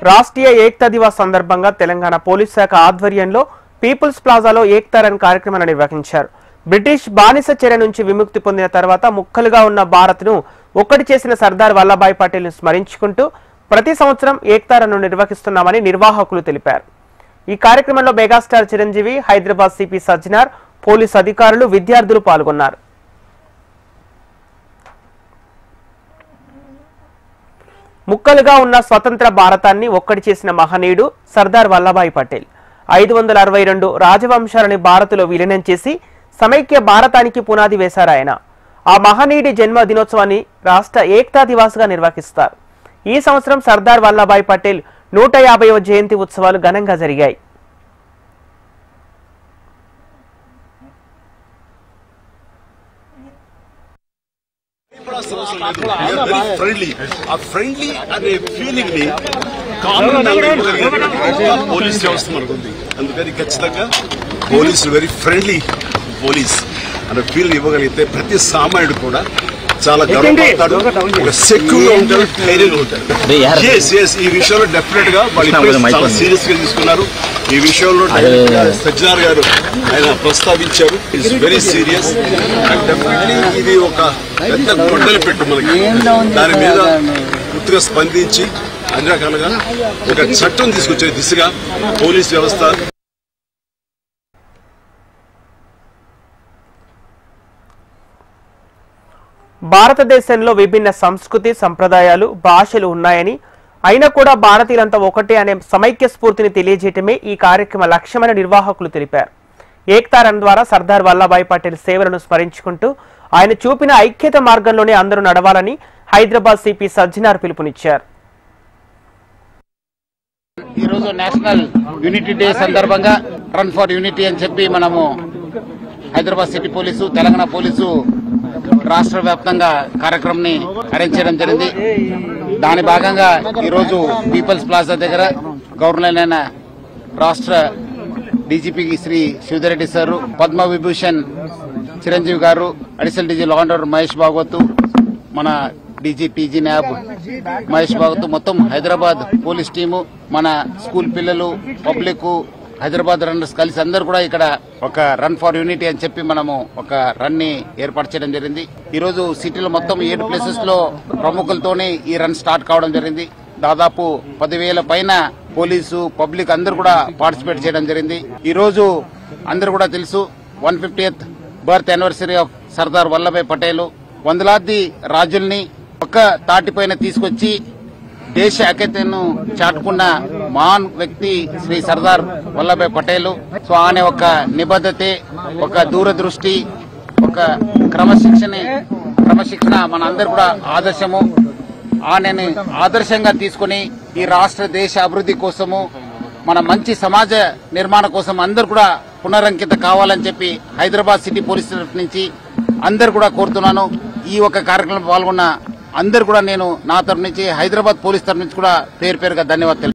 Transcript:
రాష్ట్రీయ ఏక్తా దివాస్ సందర్భంగా తెలంగాణ పోలీస్ శాఖ ఆధ్వర్యంలో పీపుల్స్ ప్లాజాలో ఏక్తా రన్ కార్యక్రమాన్ని నిర్వహించారు. బ్రిటిష్ బానిస చెర నుంచి విముక్తి పొందిన తర్వాత ముక్కలుగా ఉన్న భారత్ను ఒక్కటి చేసిన సర్దార్ వల్లభాయ్ పటేల్ను స్మరించుకుంటూ ప్రతి సంవత్సరం ఏక్తా రన్ను నిర్వహిస్తున్నామని నిర్వాహకులు తెలిపారు. ఈ కార్యక్రమంలో megastar Chiranjeevi, Hyderabad CP Sajjanar, police అధికారులు, విద్యార్థులు పాల్గొన్నారు. ముక్కలుగా ఉన్న స్వతంత్ర భారతాన్ని ఒక్కటి చేసిన మహనీయుడు సర్దార్ వల్లభాయ్ పటేల్. 562 రాజవంశాలని భారత్లో విలీనం చేసి సమైక్య భారతానికి పునాది వేశారు ఆయన. ఆ మహనీయుడి జన్మ దినోత్సవాన్ని రాష్ట్ర ఏక్తా దివాస్గా నిర్వహిస్తారు. ఈ సంవత్సరం సర్దార్ వల్లభాయ్ పటేల్ 150వ జయంతి ఉత్సవాలు ఘనంగా జరిగాయి. ఫ్రెండ్లీ అనే ఫీలింగ్ ని పోలీస్ వ్యవస్థ మనకుంది. అందుకని ఖచ్చితంగా పోలీసు వెరీ ఫ్రెండ్లీ పోలీస్ అనే ఫీల్ ఇవ్వగలిగితే ప్రతి సామాన్యుడు కూడా చాలా గర్వపడతాడు, ఒక సెక్యూర్ గా ఉంటాడు, ధైర్యంగా ఉంటాడు. ఈ విషయంలో డెఫినెట్ గా వాళ్ళు చాలా సీరియస్ గా తీసుకున్నారు. ఈ విషయంలో సజ్జనార్ గారు ఆయన ప్రస్తావించారు. It's very serious and definitely ఇది ఒక పెద్ద గొడ్డలి పెట్టు మనకి. దాని మీద పూర్తిగా స్పందించి అన్ని రకాలుగా ఒక చట్టం తీసుకొచ్చే దిశగా పోలీస్ వ్యవస్థ. భారతదేశంలో విభిన్న సంస్కృతి, సంప్రదాయాలు, భాషలు ఉన్నాయని, అయినా కూడా భారతీయులంతా ఒకటే అనే సమైక్య స్ఫూర్తిని తెలియజేయటమే ఈ కార్యక్రమ లక్ష్యమని నిర్వాహకులు తెలిపారు. ఏక్తా రన్ ద్వారా సర్దార్ వల్లభాయ్ పటేల్ సేవలను స్మరించుకుంటూ ఆయన చూపిన ఐక్యత మార్గంలోనే అందరూ నడవాలని హైదరాబాద్ సిపి సజ్జనార్ పిలుపునిచ్చారు. ఈరోజు నేషనల్ యూనిటీ డే సందర్భంగా రన్ ఫర్ యూనిటీ అని చెప్పి మనము Hyderabad city police, Telangana police రాష్ట్ర వ్యాప్తంగా కార్యక్రమాన్ని అరేంజ్ చేయడం జరిగింది. దాని భాగంగా ఈరోజు పీపుల్స్ ప్లాజా దగ్గర గవర్నర్ అయిన రాష్ట్ర DGP Shri Shivdhar Reddy sir, Padma Vibhushan Chiranjeevi garu, additional DG law and order Mahesh Bhagwat, మన డీజీ పీజీ న్యాబ్ మహేష్ భాగవత్, మొత్తం హైదరాబాద్ పోలీస్ టీము, మన స్కూల్ పిల్లలు, పబ్లిక్, హైదరాబాద్ రన్నర్స్ కలిసి అందరూ కూడా ఇక్కడ ఒక రన్ ఫర్ యూనిటీ అని చెప్పి మనము ఒక రన్ ని ఏర్పాటు చేయడం జరిగింది. ఈ రోజు సిటీలో మొత్తం 7 ప్లేసెస్ లో ప్రముఖులతోనే ఈ రన్ స్టార్ట్ కావడం జరిగింది. దాదాపు 10,000 పైన పోలీసు, పబ్లిక్ అందరూ కూడా పార్టిసిపేట్ చేయడం జరిగింది. ఈ రోజు అందరూ కూడా తెలుసు 150th birth anniversary of Sardar Vallabhbhai Patel. వందలాది రాజుల్ని ఒక్క తాటిపైన తీసుకొచ్చి దేశ ఐక్యతను చాటుకున్న మహాన్ వ్యక్తి శ్రీ సర్దార్ వల్లభాయ్ పటేల్. సో ఆయన ఒక నిబద్ధతే, ఒక దూరదృష్టి, ఒక క్రమశిక్షణ మన అందరు కూడా ఆదర్శము. ఆయనని ఆదర్శంగా తీసుకుని ఈ రాష్ట్ర దేశ అభివృద్ధి కోసము, మన మంచి సమాజ నిర్మాణ కోసం అందరు కూడా పునరంకిత కావాలని చెప్పి హైదరాబాద్ సిటీ పోలీస్ తరఫు నుంచి అందరు కూడా కోరుతున్నాను. ఈ ఒక కార్యక్రమంలో పాల్గొన్న అందరు కూడా నేను నా తరఫు నుంచి, హైదరాబాద్ పోలీస్ తరఫు నుంచి కూడా పేరు పేరుగా ధన్యవాదాలు.